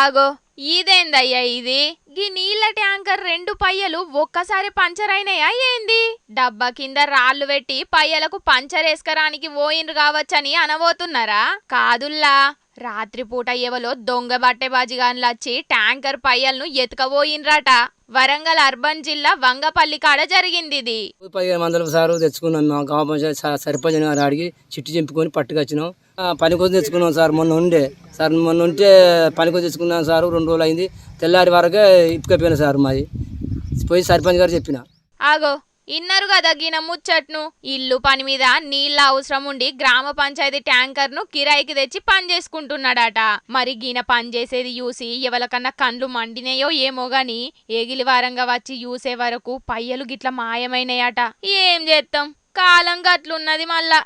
ఆగో ఇదేందయ్యా ఇది? గీ నీళ్ల ట్యాంకర్ 2 పయ్యలు ఒక్కసారి పంచర్ అయినాయా ఏంది? డబ్బా కింద రాళ్లు పెట్టి పయ్యలకు పంచర్ వేసుకరానికి పోయిండ్రు కావచ్చని అనబోతున్నారా? కాదుల్లా, రాత్రిపూట ఎవలో దొంగ బట్టె బాజిగాన్లొచ్చి ట్యాంకర్ పయ్యలను ఎత్తుకపోయినరట. వరంగల్ అర్బన్ జిల్లా వంగపల్లి కాడ జరిగింది ఇది. 15 మందలు సారు తెచ్చుకున్నాం. మా గ్రామ పంచాయతీ సర్పంచ్ గారు అడిగి చిట్టి చింపుకొని పట్టుకొచ్చినాం. పని కోసం తెచ్చుకున్నాం సార్. మొన్న ఉంటే పని కోసం తెచ్చుకున్నాం సార్. 2 రోజులు అయింది. తెల్లారి వరకే ఇప్పుకపోయినా సార్. మాది పోయి సర్పంచ్ గారు చెప్పిన. ఆగో ఇన్నరు కదా గిన ముచ్చట్ను. ఇల్లు పని మీద నీళ్ళ అవసరం ఉండి గ్రామ పంచాయతీ ట్యాంకర్ ను కిరాయికి తెచ్చి పని చేసుకుంటున్నాడట. మరి గిన పని చేసేది చూసి ఎవరికన్నా కండ్లు మండినాయో ఏమో గాని ఏగిలి వారంగా వచ్చి చూసే వరకు పయ్యలు గిట్ల మాయమైనయట. ఏం చేస్తాం, కాలం గట్లున్నది మళ్ళా.